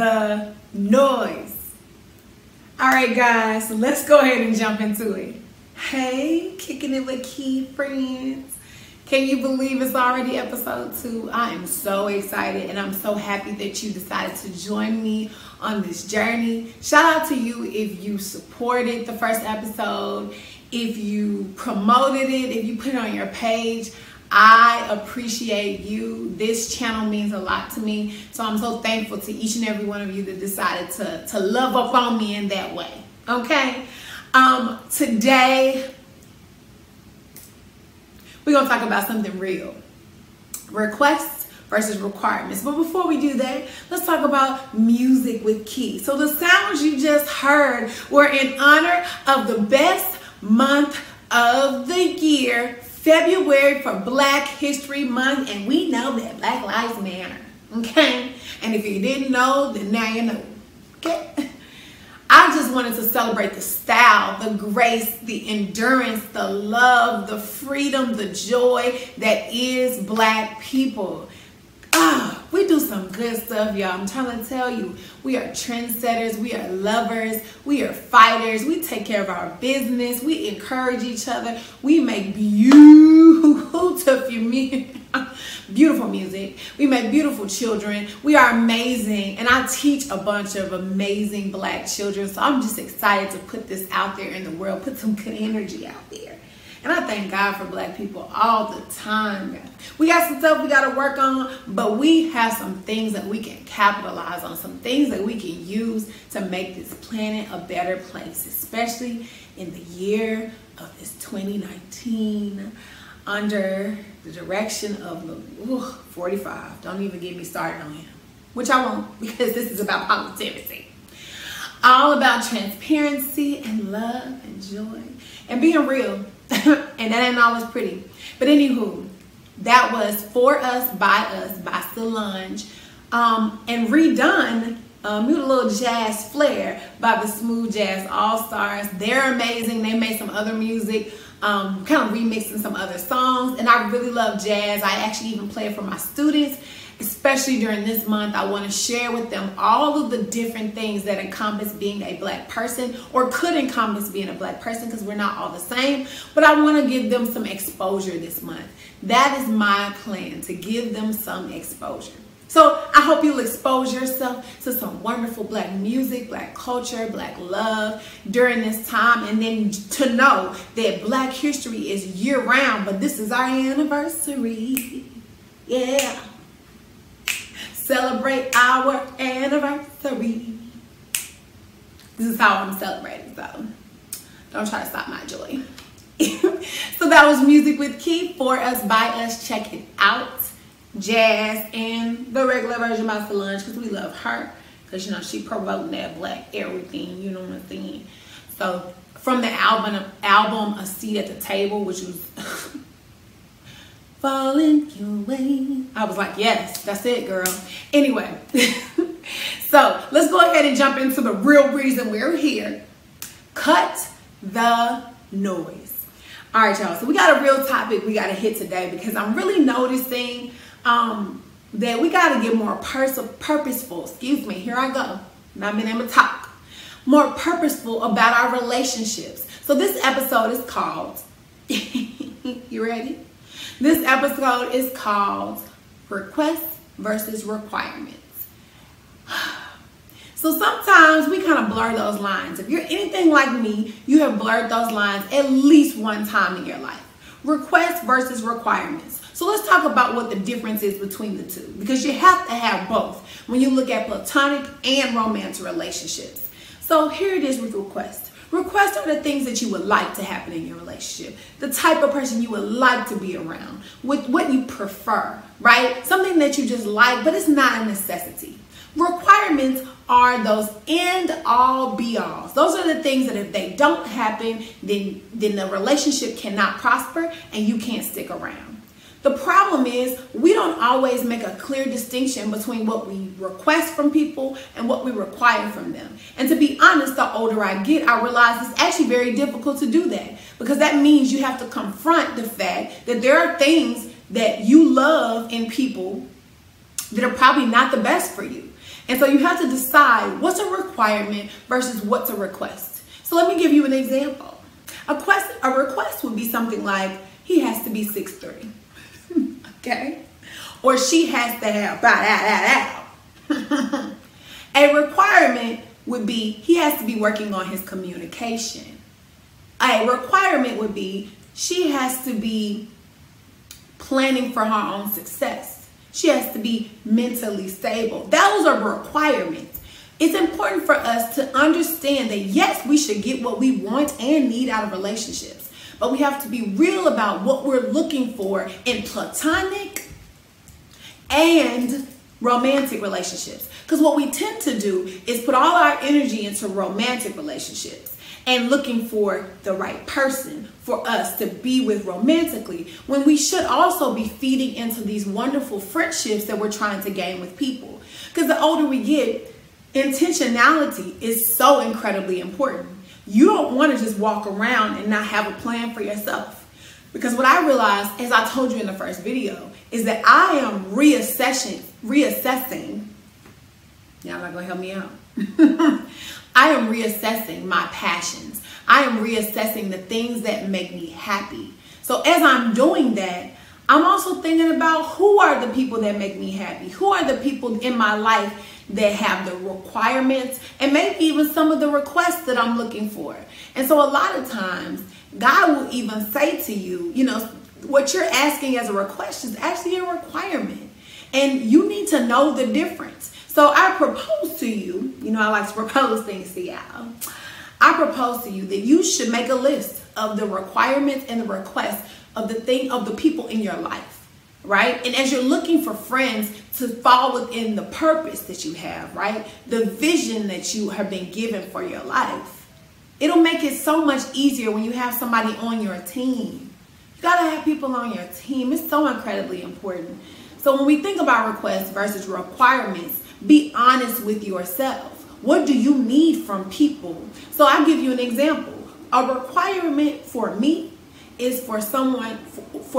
the noise. All right, guys, let's go ahead and jump into it. Hey, Kicking It with Key friends. Can you believe it's already episode 2? I am so excited and I'm so happy that you decided to join me on this journey. Shout out to you if you supported the first episode, if you promoted it, if you put it on your page. I appreciate you. This channel means a lot to me. So I'm so thankful to each and every one of you that decided to love up on me in that way. Okay? Today, we're going to talk about something real. Requests versus requirements. But before we do that, let's talk about music with Key. So the sounds you just heard were in honor of the best month of the year, February, for Black History Month, and we know that Black Lives Matter, okay? And if you didn't know, then now you know, okay? I just wanted to celebrate the style, the grace, the endurance, the love, the freedom, the joy that is Black people. We do some good stuff, y'all. I'm trying to tell you, we are trendsetters, we are lovers, we are fighters, we take care of our business, we encourage each other, we make beautiful music, we make beautiful children, we are amazing, and I teach a bunch of amazing Black children, so I'm just excited to put this out there in the world, put some good energy out there. And I thank God for Black people all the time. We got some stuff we got to work on, but we have some things that we can capitalize on, some things that we can use to make this planet a better place, especially in the year of this 2019 under the direction of 45. Don't even get me started on him, which I won't, because this is about positivity. All about transparency and love and joy and being real. And that ain't always pretty. But anywho, that was For Us by Solange, and redone with a little jazz flair by the Smooth Jazz All-Stars. They're amazing. They made some other music, kind of remixing some other songs, and I really love jazz. I actually even play it for my students, especially during this month. I want to share with them all of the different things that encompass being a Black person, or could encompass being a Black person, because we're not all the same. But I want to give them some exposure this month. That is my plan, to give them some exposure. So I hope you'll expose yourself to some wonderful Black music, Black culture, Black love during this time. And then to know that Black history is year round, but this is our anniversary. Yeah. Celebrate our anniversary. This is how I'm celebrating, so don't try to stop my joy. So that was Music with Key, For Us by Us. Check it out. Jazz and the regular version by Solange, because we love her, because you know she promoting that Black everything, you know what I'm saying. So from the album A Seat at the Table, which was Falling Your Way. I was like, yes, that's it, girl. Anyway, so let's go ahead and jump into the real reason we're here. Cut the noise. All right, y'all. So we got a real topic we got to hit today, because I'm really noticing that we got to get more purposeful. Excuse me. Here I go. Not being able to talk. More purposeful about our relationships. So this episode is called, you ready? This episode is called Requests versus Requirements. So sometimes we kind of blur those lines. If you're anything like me, you have blurred those lines at least one time in your life. Requests versus requirements. So let's talk about what the difference is between the two, because you have to have both when you look at platonic and romantic relationships. So here it is with requests. Requests are the things that you would like to happen in your relationship, the type of person you would like to be around, with what you prefer, right? Something that you just like, but it's not a necessity. Requirements are those end all be alls. Those are the things that if they don't happen, then the relationship cannot prosper and you can't stick around. The problem is we don't always make a clear distinction between what we request from people and what we require from them. And to be honest, the older I get, I realize it's actually very difficult to do that, because that means you have to confront the fact that there are things that you love in people that are probably not the best for you. And so you have to decide what's a requirement versus what's a request. So let me give you an example. A request would be something like, he has to be 6'3". Okay? Or she has to have A requirement would be, he has to be working on his communication. A requirement would be, she has to be planning for her own success. She has to be mentally stable. Those are requirements. It's important for us to understand that yes, we should get what we want and need out of relationships, but we have to be real about what we're looking for in platonic and romantic relationships. Because what we tend to do is put all our energy into romantic relationships and looking for the right person for us to be with romantically, when we should also be feeding into these wonderful friendships that we're trying to gain with people. Because the older we get, intentionality is so incredibly important. You don't want to just walk around and not have a plan for yourself. Because what I realized, as I told you in the first video, is that I am reassessing. Y'all not gonna help me out. I am reassessing my passions. I am reassessing the things that make me happy. So as I'm doing that, I'm also thinking about who are the people that make me happy? Who are the people in my life that have the requirements and maybe even some of the requests that I'm looking for? And so a lot of times, God will even say to you, you know, what you're asking as a request is actually a requirement. And you need to know the difference. So I propose to you, you know, I like to propose things to y'all. I propose to you that you should make a list of the requirements and the requests of the people in your life, right? And as you're looking for friends to fall within the purpose that you have, right? The vision that you have been given for your life, it'll make it so much easier when you have somebody on your team. You gotta have people on your team. It's so incredibly important. So when we think about requests versus requirements, be honest with yourself. What do you need from people? So I'll give you an example. A requirement for me is for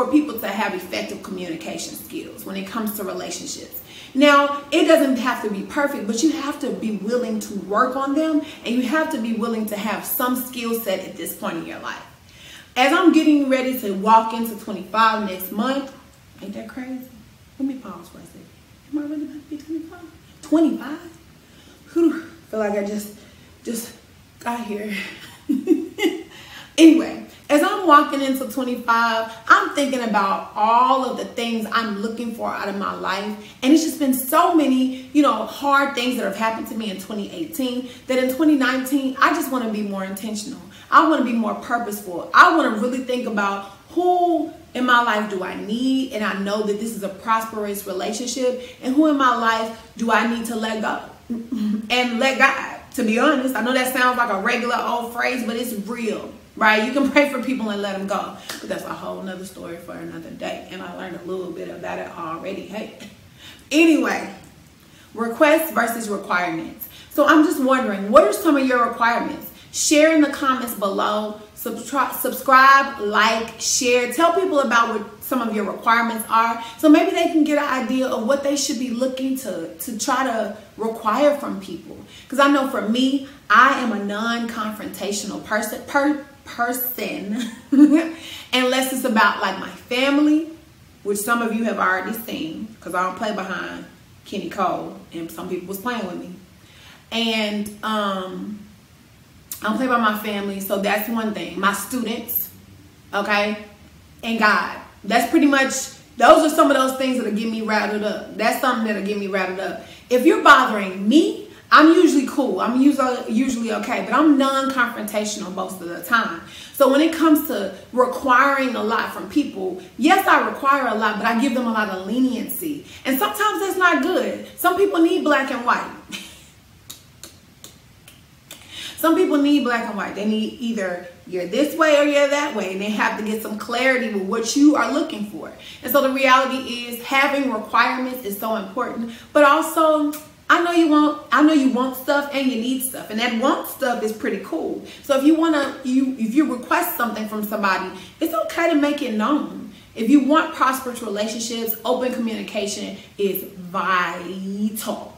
people to have effective communication skills when it comes to relationships. Now, it doesn't have to be perfect, but you have to be willing to work on them, and you have to be willing to have some skill set at this point in your life. As I'm getting ready to walk into 25 next month, ain't that crazy? Let me pause for a second. Am I really about to be 25? 25? Whew, feel like I just got here. Anyway, as I'm walking into 25, I'm thinking about all of the things I'm looking for out of my life. And it's just been so many, you know, hard things that have happened to me in 2018 that in 2019, I just want to be more intentional. I want to be more purposeful. I want to really think about who in my life do I need, and I know that this is a prosperous relationship, and who in my life do I need to let go and let God. To be honest, I know that sounds like a regular old phrase, but it's real, right? You can pray for people and let them go, but that's a whole nother story for another day, and I learned a little bit about it already. Hey, anyway, requests versus requirements. So I'm just wondering, what are some of your requirements? Share in the comments below. Subscribe, like, share. Tell people about what some of your requirements are, so maybe they can get an idea of what they should be looking to try to require from people. Because I know for me, I am a non-confrontational person unless it's about like my family, which some of you have already seen because I don't play behind Kenny Cole, and some people was playing with me. And I don't play by my family, so that's one thing. My students, okay, and God. That's pretty much, those are some of those things that'll get me rattled up. That's something that'll get me rattled up. If you're bothering me, I'm usually cool. I'm usually okay, but I'm non-confrontational most of the time. So when it comes to requiring a lot from people, yes, I require a lot, but I give them a lot of leniency. And sometimes that's not good. Some people need black and white. Some people need black and white. They need either you're this way or you're that way, and they have to get some clarity with what you are looking for. And so the reality is having requirements is so important, but also I know you want stuff and you need stuff, and that want stuff is pretty cool. So if you request something from somebody, it's okay to make it known. If you want prosperous relationships, open communication is vital.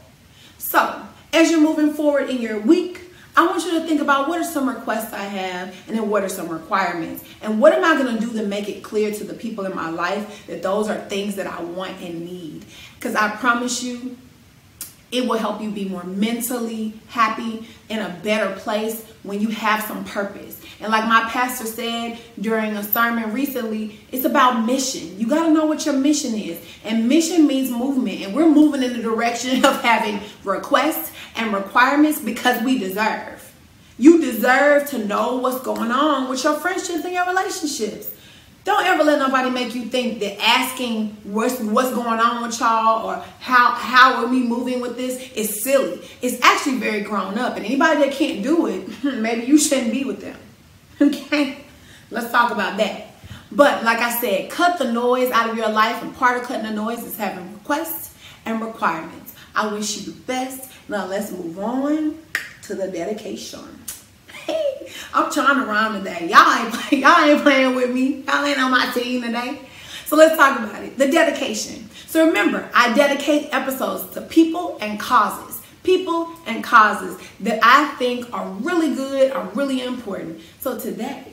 So as you're moving forward in your week, I want you to think about what are some requests I have, and then what are some requirements, and what am I going to do to make it clear to the people in my life that those are things that I want and need. Because I promise you, it will help you be more mentally happy, in a better place when you have some purpose. And like my pastor said during a sermon recently, it's about mission. You got to know what your mission is. And mission means movement. And we're moving in the direction of having requests and requirements because we deserve. You deserve to know what's going on with your friendships and your relationships. Don't ever let nobody make you think that asking what's going on with y'all or how are we moving with this is silly. It's actually very grown up. And anybody that can't do it, maybe you shouldn't be with them. Okay? Let's talk about that. But like I said, cut the noise out of your life. And part of cutting the noise is having requests and requirements. I wish you the best. Now let's move on to the dedication. Hey, I'm trying to rhyme today. Y'all ain't playing with me. Y'all ain't on my team today. So let's talk about it. The dedication. So remember, I dedicate episodes to people and causes. People and causes that I think are really good, are really important. So today,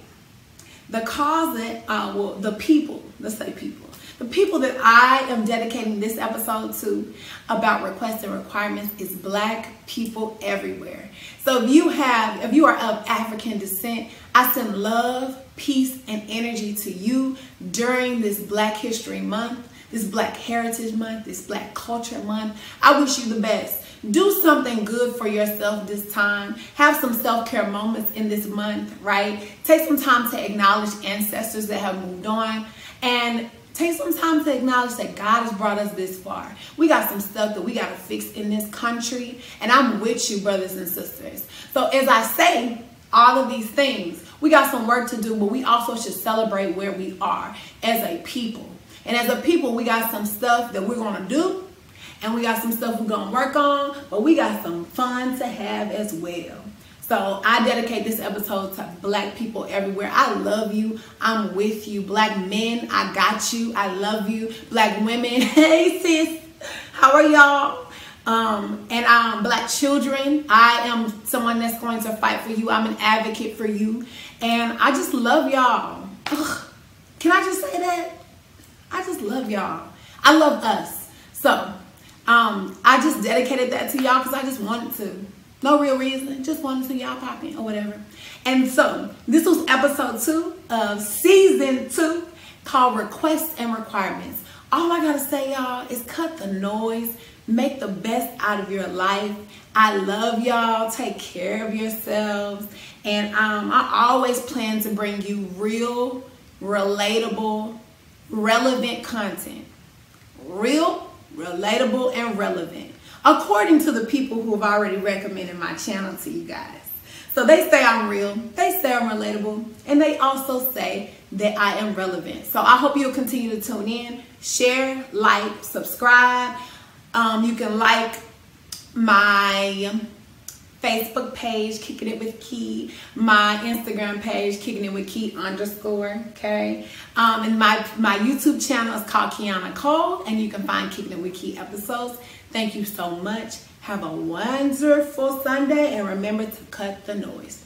the cause that, the people, let's say people. The people that I am dedicating this episode to about requests and requirements is Black people everywhere. So if you are of African descent, I send love, peace, and energy to you during this Black History Month, this Black Heritage Month, this Black Culture Month. I wish you the best. Do something good for yourself this time. Have some self-care moments in this month, right? Take some time to acknowledge ancestors that have moved on, and take some time to acknowledge that God has brought us this far. We got some stuff that we got to fix in this country, and I'm with you, brothers and sisters. So as I say all of these things, we got some work to do, but we also should celebrate where we are as a people. And as a people, we got some stuff that we're going to do, and we got some stuff we're going to work on, but we got some fun to have as well. So I dedicate this episode to Black people everywhere. I love you. I'm with you. Black men, I got you. I love you. Black women, hey sis, how are y'all? And Black children, I am someone that's going to fight for you. I'm an advocate for you. And I just love y'all. Can I just say that? I just love y'all. I love us. So I just dedicated that to y'all because I just wanted to. No real reason, just wanted to see y'all pop in or whatever. And so this was episode 2 of season 2 called Requests and Requirements. All I gotta say, y'all, is cut the noise, make the best out of your life. I love y'all. Take care of yourselves. And I always plan to bring you real, relatable, relevant content. Real, relatable, and relevant. According to the people who have already recommended my channel to you guys. So they say I'm real, they say I'm relatable, and they also say that I am relevant. So I hope you'll continue to tune in, share, like, subscribe. You can like my Facebook page, Kicking It With Key, my Instagram page, Kicking It With Key _ okay? And my YouTube channel is called Kiana Cole, and you can find Kicking It With Key episodes. Thank you so much. Have a wonderful Sunday, and remember to cut the noise.